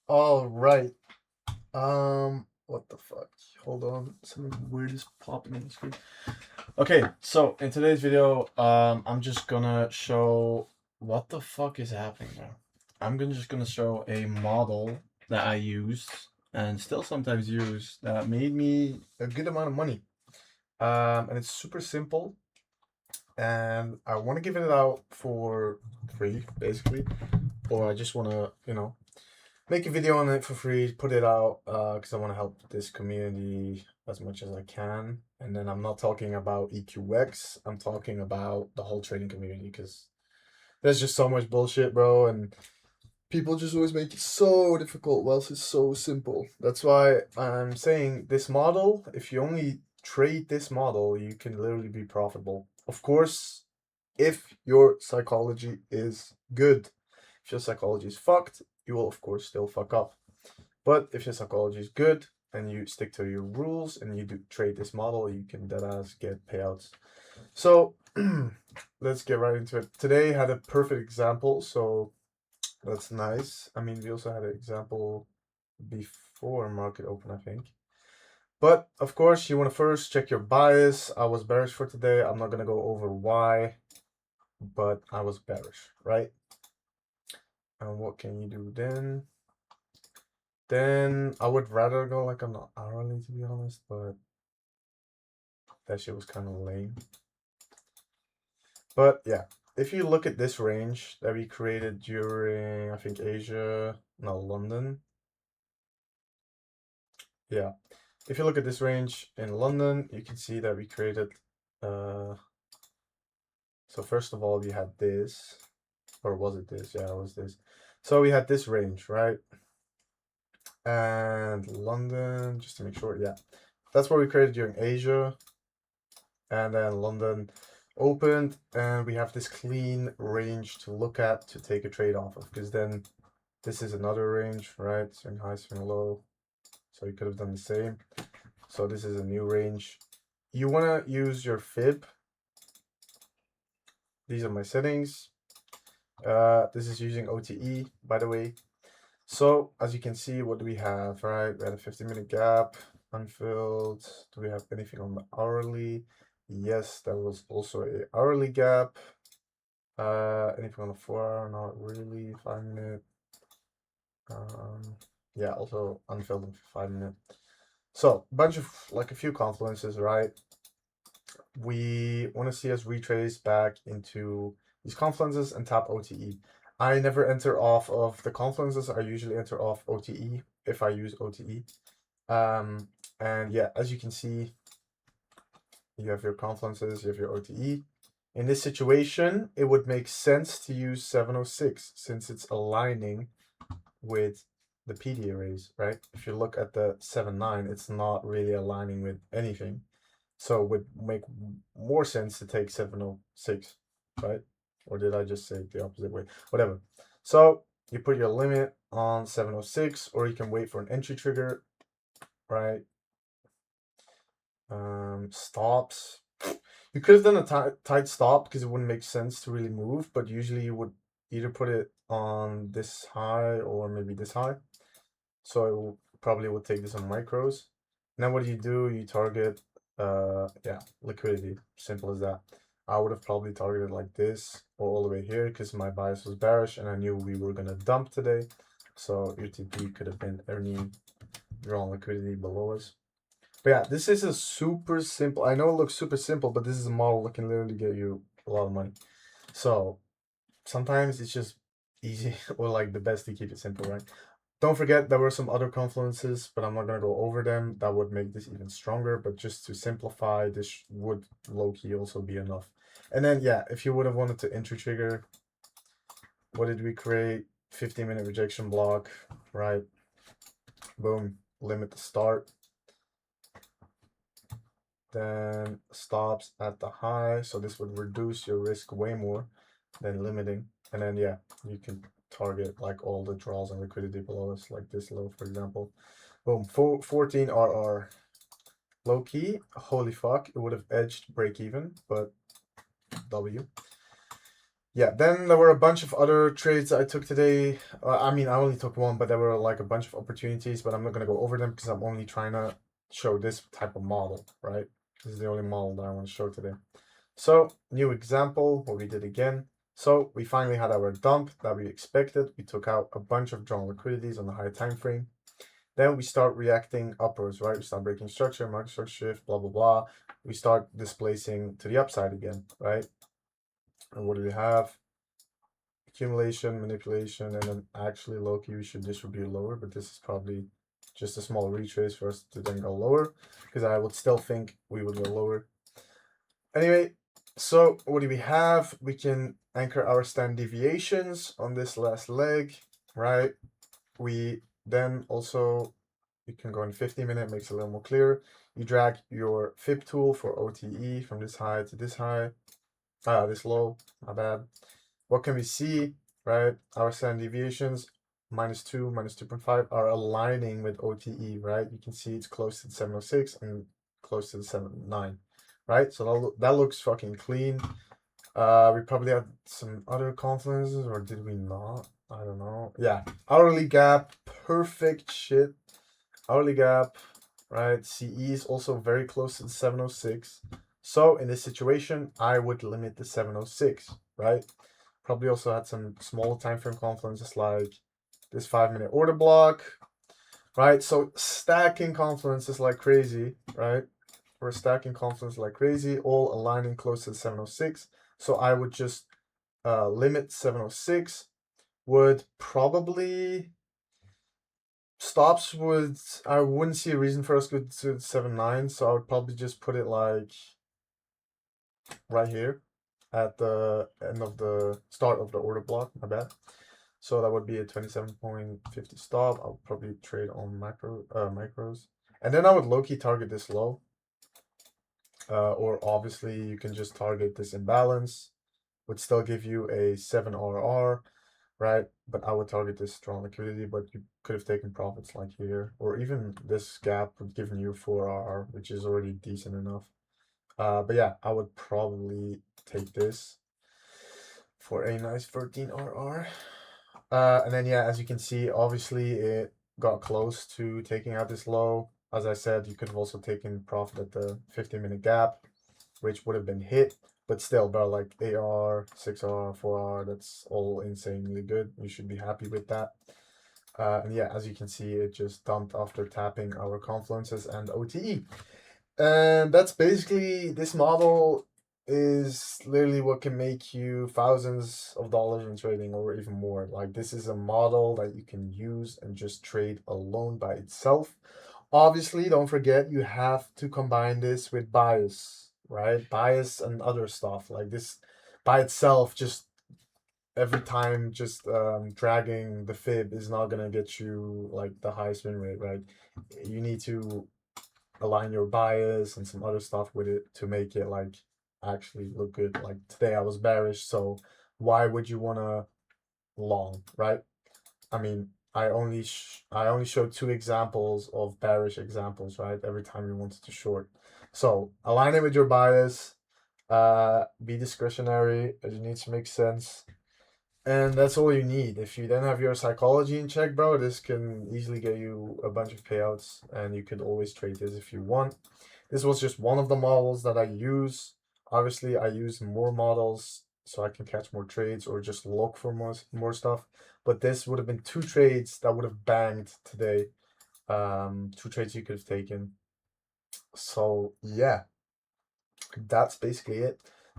All right. What the fuck? Hold on. Something weird is popping in the screen. Okay, so in today's video, I'm just gonna show what the fuck is happening now. Just gonna show a model that I use and still sometimes use that made me a good amount of money. And it's super simple, and I want to give it out for free, basically, or I just want to, make a video on it for free, put it out, because I want to help this community as much as I can. And then I'm not talking about EQX, I'm talking about the whole trading community, because there's just so much bullshit, bro, and people just always make it so difficult whilst it's so simple. That's why I'm saying this model, if you only trade this model, you can literally be profitable. Of course, if your psychology is good. If your psychology is fucked, you will of course still fuck up. But if your psychology is good and you stick to your rules and you do trade this model, you can deadass get payouts. So let's get right into it. Today had a perfect example, so that's nice. I mean, we also had an example before market open, I think. But of course, you want to first check your bias. I was bearish for today. I'm not going to go over why, but I was bearish, right? And what can you do then? Then I would rather go like on the hourly, to be honest, but that shit was kind of lame. But yeah, if you look at this range that we created during, I think, London. Yeah, if you look at this range in London, you can see that we created, so first of all, we had this, or was it this? Yeah, it was this. So we had this range, right? And London, just to make sure, yeah. That's what we created during Asia. And then London opened, and we have this clean range to look at to take a trade off of, because then this is another range, right? Swing high, swing low. So you could have done the same. So this is a new range. You want to use your fib. These are my settings. This is using OTE, by the way. So as you can see, what do we have, right? We had a 50-minute gap, unfilled. Do we have anything on the hourly? Yes, that was also a hourly gap. Anything on the 4 hour? Not really. 5 minute. Yeah, also unfilled in 5 minute. So bunch of like a few confluences, right? We want to see us retrace back into these confluences and tap OTE. I never enter off of the confluences. I usually enter off OTE if I use OTE. And yeah, as you can see, you have your confluences, you have your OTE. In this situation, it would make sense to use 706 since it's aligning with the PD arrays, right? If you look at the 7-9, it's not really aligning with anything. So it would make more sense to take 706, right? Or did I just say it the opposite way? Whatever. So you put your limit on 706, or you can wait for an entry trigger, right? Stops. You could have done a tight stop because it wouldn't make sense to really move, but usually you would either put it on this high or maybe this high. So it will, probably would take this on micros. Now what do? You target, yeah, liquidity. Simple as that. I would have probably targeted like this or all the way here because my bias was bearish and I knew we were gonna dump today. So UTP could have been earning drawn liquidity below us. But yeah, this is a super simple. I know it looks super simple, but this is a model that can literally get you a lot of money. So sometimes it's just easy or like the best to keep it simple, right? Don't forget there were some other confluences, but I'm not going to go over them. That would make this even stronger, but just to simplify, this would low-key also be enough. And then, yeah, if you would have wanted to entry trigger, what did we create? 15-minute rejection block, right? Boom, limit the start. Then stops at the high, so this would reduce your risk way more than limiting. And then, yeah, you can target like all the draws and liquidity below us, like this low, for example. Boom, 14 RR. Low key, holy fuck, it would have edged break even, but W. yeah, then there were a bunch of other trades I took today. I mean, I only took one, but there were like a bunch of opportunities, but I'm not going to go over them because I'm only trying to show this type of model, right? This is the only model that I want to show today. So, new example, what we did again. So, we finally had our dump that we expected. We took out a bunch of drawn liquidities on the high time frame. Then we start reacting upwards, right? We start breaking structure, market structure shift, blah, blah, blah. We start displacing to the upside again, right? And what do we have? Accumulation, manipulation, and then actually low-key we should distribute lower, but this is probably just a small retrace for us to then go lower, because I would still think we would go lower. Anyway, so what do we have? We can anchor our standard deviations on this last leg, right? We then also, you can go in 50-minute, makes it a little more clear. You drag your fib tool for OTE from this high to this high, this low, my bad. What can we see, right? Our standard deviations, -2, -2.5, are aligning with OTE, right? You can see it's close to the 706 and close to the 709, right? So that looks fucking clean. We probably had some other confluences, or did we not? I don't know. Yeah, hourly gap, perfect shit. Hourly gap, right? CE is also very close to the 706. So in this situation, I would limit the 706, right? Probably also had some small time frame confluences like this 5-minute order block, right? So stacking confluences like crazy, right? We're stacking confluences like crazy, all aligning close to the 706. So I would just limit 706. Would probably stops would, I wouldn't see a reason for us to go to 7.9, so I would probably just put it like right here at the end of the start of the order block, my bad. So that would be a 27.50 stop. I'll probably trade on micros. And then I would low-key target this low. Or obviously you can just target this imbalance. Would still give you a 7 RR, right? But I would target this strong liquidity, but you could have taken profits like here. Or even this gap would give you 4 RR, which is already decent enough. But yeah, I would probably take this for a nice 13 RR. And then yeah, as you can see, obviously it got close to taking out this low. As I said, you could have also taken profit at the 15-minute gap, which would have been hit, but still, bro, like AR, 6R, 4R, that's all insanely good. You should be happy with that. And yeah, as you can see, it just dumped after tapping our confluences and OTE. And that's basically, this model is literally what can make you thousands of dollars in trading or even more. Like, this is a model that you can use and just trade alone by itself. Obviously, don't forget, you have to combine this with bias, right? Bias and other stuff like this by itself, just every time just dragging the fib is not gonna get you like the highest win rate, right? You need to align your bias and some other stuff with it to make it like actually look good. Like today I was bearish, so why would you wanna long, right? I mean, I only showed 2 examples of bearish examples, right? Every time you wanted to short. So align it with your bias. Be discretionary. It needs to make sense. And that's all you need. If you then have your psychology in check, bro, this can easily get you a bunch of payouts, and you could always trade this if you want. This was just one of the models that I use. Obviously, I use more models so I can catch more trades or just look for more stuff. But this would have been 2 trades that would have banged today. 2 trades you could have taken. So yeah, that's basically it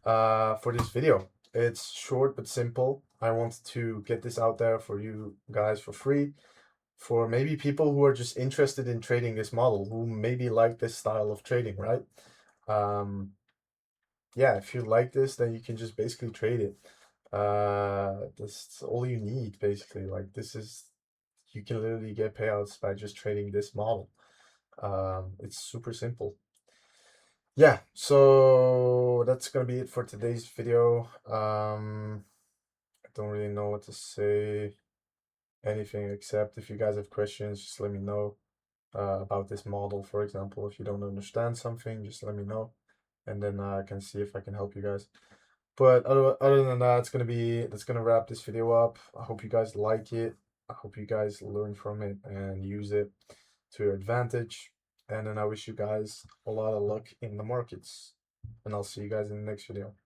for this video. It's short but simple. I want to get this out there for you guys for free, for maybe people who are just interested in trading this model, who maybe like this style of trading, right? Yeah, if you like this, then you can just basically trade it. That's all you need, basically. Like, this is, you can literally get payouts by just trading this model. It's super simple. Yeah, so that's gonna be it for today's video. I don't really know what to say, anything, except if you guys have questions, just let me know about this model. For example, if you don't understand something, just let me know, and then I can see if I can help you guys. But other than that, that's gonna wrap this video up. I hope you guys like it. I hope you guys learn from it and use it to your advantage. And then I wish you guys a lot of luck in the markets. And I'll see you guys in the next video.